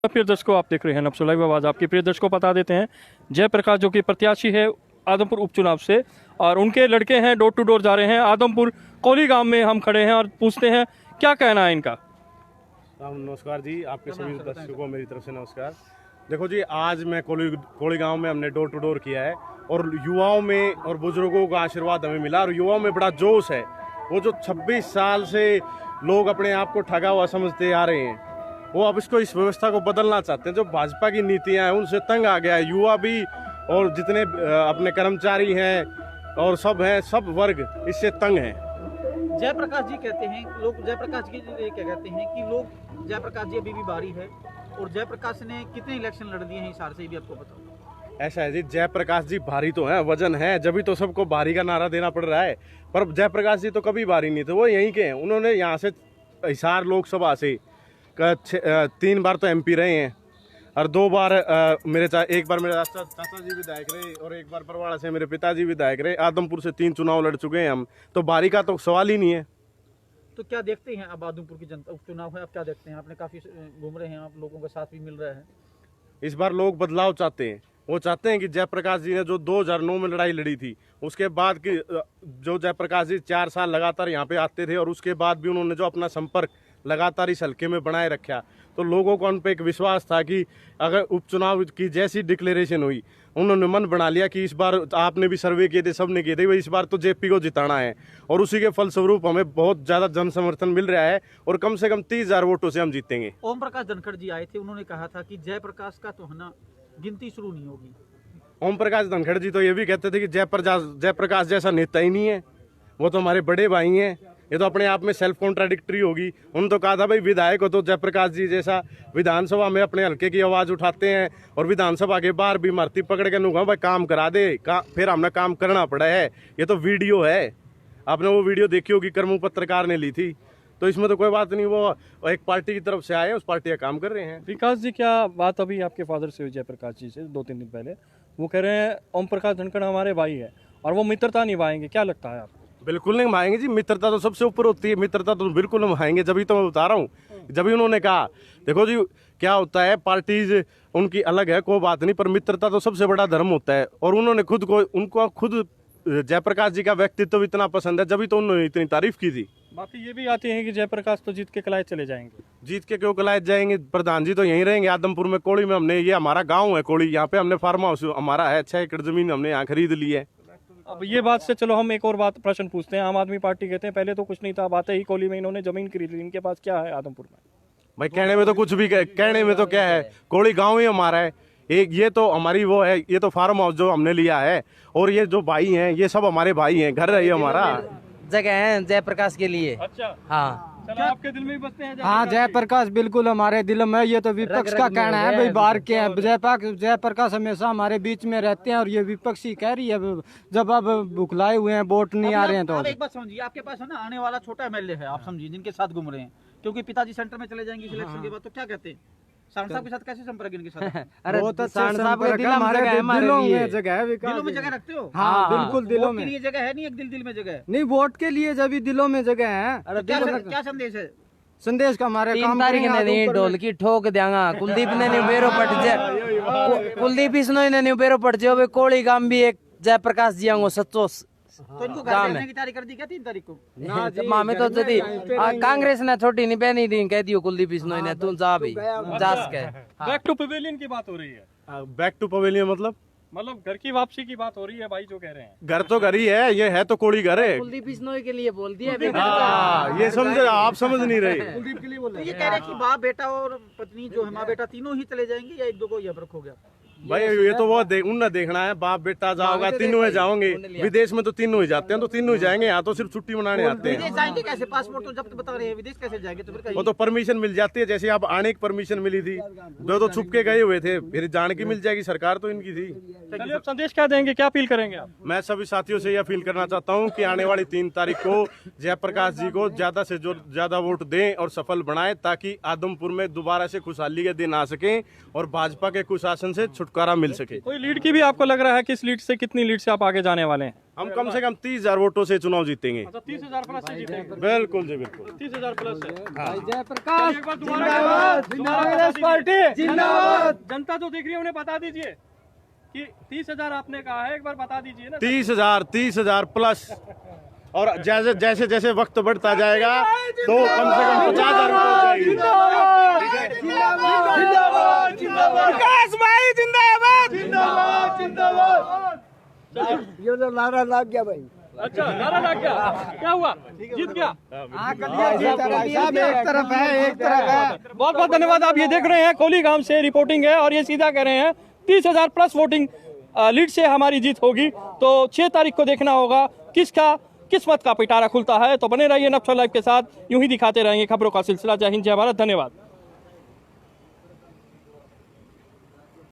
प्रिय दर्शकों, आप देख रहे हैं नब्स लाइव आवाज़। आपके प्रिय दर्शकों को बता देते हैं, जयप्रकाश जो कि प्रत्याशी है आदमपुर उपचुनाव से, और उनके लड़के हैं डोर टू डोर जा रहे हैं। आदमपुर कोली गांव में हम खड़े हैं और पूछते हैं क्या कहना है इनका। नमस्कार जी, आपके सभी दर्शकों को मेरी तरफ से नमस्कार। देखो जी, आज मैं कोली गांव में हमने डोर टू डोर किया है और युवाओं में और बुजुर्गों का आशीर्वाद हमें मिला और युवाओं में बड़ा जोश है। वो जो 26 साल से लोग अपने आप को ठगा हुआ समझते आ रहे हैं, वो अब इस व्यवस्था को बदलना चाहते हैं। जो भाजपा की नीतियां हैं उनसे तंग आ गया है युवा भी, और जितने अपने कर्मचारी हैं और सब हैं, सब वर्ग इससे तंग हैं। जयप्रकाश जी कहते हैं, लोग जयप्रकाश जी क्या कहते हैं कि लोग जयप्रकाश जी अभी भी बारी है, और जयप्रकाश ने कितने इलेक्शन लड़ दिए हैं हिसार से, भी आपको बताओ। ऐसा है जी, जयप्रकाश जी भारी तो है, वजन है, जब तो सबको भारी का नारा देना पड़ रहा है। पर जयप्रकाश जी तो कभी भारी नहीं थे, वो यहीं के हैं। उन्होंने यहाँ से हिसार लोकसभा से 3 बार तो एमपी रहे हैं और 2 बार एक बार मेरे चाचा जी विधायक रहे और एक बार बरवाड़ा से मेरे पिताजी विधायक रहे। आदमपुर से 3 चुनाव लड़ चुके हैं हम, तो बारी का तो सवाल ही नहीं है। तो क्या देखते हैं अब आदमपुर की जनता, उपचुनाव है, आप क्या देखते हैं? आपने काफी घूम रहे हैं, आप लोगों का साथ भी मिल रहा है। इस बार लोग बदलाव चाहते हैं। वो चाहते हैं कि जयप्रकाश जी ने जो 2009 में लड़ाई लड़ी थी, उसके बाद की जो जयप्रकाश जी 4 साल लगातार यहाँ पे आते थे और उसके बाद भी उन्होंने जो अपना संपर्क लगातार इस हल्के में बनाए रखा, तो लोगों को उन पर एक विश्वास था कि अगर उपचुनाव की जैसी डिक्लेरेशन हुई, उन्होंने मन बना लिया कि इस बार आपने भी सर्वे किए थे, सबने किए थे, भाई इस बार तो जेपी को जिताना है। और उसी के फलस्वरूप हमें बहुत ज़्यादा जन समर्थन मिल रहा है और कम से कम 30,000 वोटों से हम जीतेंगे। ओम प्रकाश धनखड़ जी आए थे, उन्होंने कहा था कि जयप्रकाश का तो है ना गिनती शुरू नहीं होगी। ओम प्रकाश धनखड़ जी तो ये भी कहते थे कि जयप्रकाश जैसा नेता ही नहीं है, वो तो हमारे बड़े भाई हैं। ये तो अपने आप में सेल्फ कॉन्ट्राडिक्टरी होगी। उन्होंने तो कहा था भाई विधायक हो तो जयप्रकाश जी जैसा विधानसभा में अपने हल्के की आवाज़ उठाते हैं और विधानसभा के बाहर भी मरती पकड़ के नुका भाई काम करा दे, फिर हमने काम करना पड़ा है। ये तो वीडियो है, आपने वो वीडियो देखी होगी, कर्मू पत्रकार ने ली थी। तो इसमें तो कोई बात नहीं, वो एक पार्टी की तरफ से आए, उस पार्टी का काम कर रहे हैं। विकास जी, क्या बात अभी आपके फादर से हुई जयप्रकाश जी से 2-3 दिन पहले? वो कह रहे हैं ओम प्रकाश धनखड़ हमारे भाई है और वो मित्रता निभाएंगे, क्या लगता है आपको? बिल्कुल नहीं निभाएंगे जी, मित्रता तो सबसे ऊपर होती है। मित्रता तो बिल्कुल निभाएंगे, जब तो मैं बता रहा हूँ, जब उन्होंने कहा। देखो जी, क्या होता है, पार्टीज उनकी अलग है, कोई बात नहीं, पर मित्रता तो सबसे बड़ा धर्म होता है। और उन्होंने उनको खुद जयप्रकाश जी का व्यक्तित्व इतना पसंद है, जब तो उन्होंने इतनी तारीफ की थी। बातें ये भी आती हैं कि जयप्रकाश तो जीत के कलाए चले जाएंगे। जीत के क्यों कलाए जाएंगे? प्रधान जी तो यहीं रहेंगे आदमपुर में, कोड़ी में। हमने, ये हमारा गाँव है कोड़ी, यहाँ पे हमने फार्म हाउस हमारा है, 6 एकड़ जमीन हमने यहाँ खरीद ली है। अब ये बात से चलो हम एक और बात प्रश्न पूछते हैं। आम आदमी पार्टी कहते हैं पहले तो कुछ नहीं था, बात ही कोली में इन्होंने जमीन खरीद ली, इनके पास क्या है आदमपुर में? भाई कहने में तो कुछ भी, कहने में तो क्या है, कोड़ी गांव ही हमारा है। एक ये तो हमारी वो है, ये तो फार्म हाउस जो हमने लिया है, और ये जो भाई हैं ये सब हमारे भाई हैं, घर है ये हमारा। जगह है जयप्रकाश के लिए। अच्छा, हाँ, चलो आपके दिल में भी बसते हैं हाँ, जयप्रकाश बिल्कुल हमारे दिल में। ये तो विपक्ष का कहना है भाई, बाहर के हैं। जयप्रकाश हमेशा हमारे बीच में रहते हैं और ये विपक्षी कह रही है जब अब बुखलाए हुए हैं, वोट नहीं आ रहे हैं। तो आप एक बात समझिए, आपके पास है ना आने वाला छोटा एमएलए है, आप समझिए, जिनके साथ घूम रहे हैं, क्योंकि पिताजी सेंटर में चले जाएंगे इलेक्शन के बाद, तो क्या कहते हैं सांड साहब के साथ? कैसे संपर्क इनके साथ? अरे बहुत अच्छा सांड साहब के संपर्क दिल है, में हमारे जगह है, हमारे दिलों लिए। में जगह है विकास दिलों में जी। जगह रखते हो? हाँ, बिल्कुल दिलों वोट के में। लिए जगह है नहीं, एक दिल में जगह है। नहीं, वोट के लिए जब भी दिलों में जगह है। अरे क्या संदेश है? संदेश का हमारे 3 तारीख ने नहीं ढोल की ठोक देंगा। कुलदीप ने नहीं बेरो पट जाए, कुलदीप इसनोई ने नहीं बेरो पट जाओ। कोड़ी गांव भी एक जयप्रकाश जी आंगो सच्चो। तो इनको घर भेजने की तारीख कर दी क्या 3 तारीख को? मामे तो जदी कांग्रेस ने छोटी नहीं बहनी दी, कह दियो कुलदीप इसनोई ने, तू जा भी जास के। बैक टू पवेलियन की बात हो रही है। बैक टू पवेलियन मतलब घर की वापसी की बात हो रही है भाई, जो कह रहे हैं। घर तो घर ही है, ये है तो कोड़ी घर है। कुलदीप इसनोई के लिए बोल दिया। हाँ, ये समझ, आप समझ नहीं रहे। तो ये कह रहे हैं कि बाप बेटा और पत्नी जो है, माँ बेटा तीनों ही चले जाएंगे, या एक दो को यह फर्क हो गया? भाई ये तो वो उनने देखना है, बाप बेटा जाओगा, तीनों ही जाओगे। विदेश में तो तीनों ही जाते हैं, तो तीनों ही जाएंगे, यहाँ तो सिर्फ छुट्टी मनाने आते हैं। विदेश जाएंगे कैसे? पासपोर्ट तो जब्त बता रहे हैं, विदेश कैसे जाएंगे? तो फिर वो तो परमिशन मिल जाती है, जैसे आप आने की परमिशन मिली थी, दो तो छुप के गए हुए थे, फिर जाने की मिल जाएगी। सरकार तो इनकी थी। चलिए, अब संदेश क्या देंगे, क्या अपील करेंगे आप? मैं सभी साथियों से यह अपील करना चाहता हूं कि आने वाली 3 तारीख को जयप्रकाश जी को ज्यादा से ज्यादा वोट दें और सफल बनाएं, ताकि आदमपुर में दोबारा से खुशहाली के दिन आ सकें और भाजपा के कुशासन से छुटकारा छुटकारा मिल सके। कोई लीड की भी आपको लग रहा है कि इस लीड से कितनी लीड से आप आगे जाने वाले हैं? हम कम से कम 30,000 वोटों से चुनाव जीतेंगे। 30,000 प्लस से जीतेंगे। बिल्कुल जी बिल्कुल। 30,000 प्लस से। जयप्रकाश एक बार दोबारा पार्टी जिंदाबाद। जनता जो देख रही है उन्हें बता दीजिए कि 30,000 आपने कहा है, एक बार बता दीजिए ना। 30,000 प्लस, और जैसे जैसे जैसे वक्त बढ़ता जाएगा तो कम से कम 50,000 पहुंच जाएगी। प्रकाश भाई जिंदाबाद जिंदाबाद जिंदाबाद। ये तो नारा लग गया भाई। अच्छा, नारा लग गया, क्या हुआ? जीत गया। एक तरफ है एक तरफ है। बहुत बहुत धन्यवाद। आप ये देख रहे हैं कोली गांव से रिपोर्टिंग है और ये सीधा कह रहे हैं 30,000 प्लस वोटिंग लीड से हमारी जीत होगी। तो 6 तारीख को देखना होगा किसका किस्मत का पिटारा खुलता है। तो बने रहिए नब्शा लाइव के साथ, यूं ही दिखाते रहेंगे खबरों का सिलसिला। जय हिंद, जय भारत, धन्यवाद।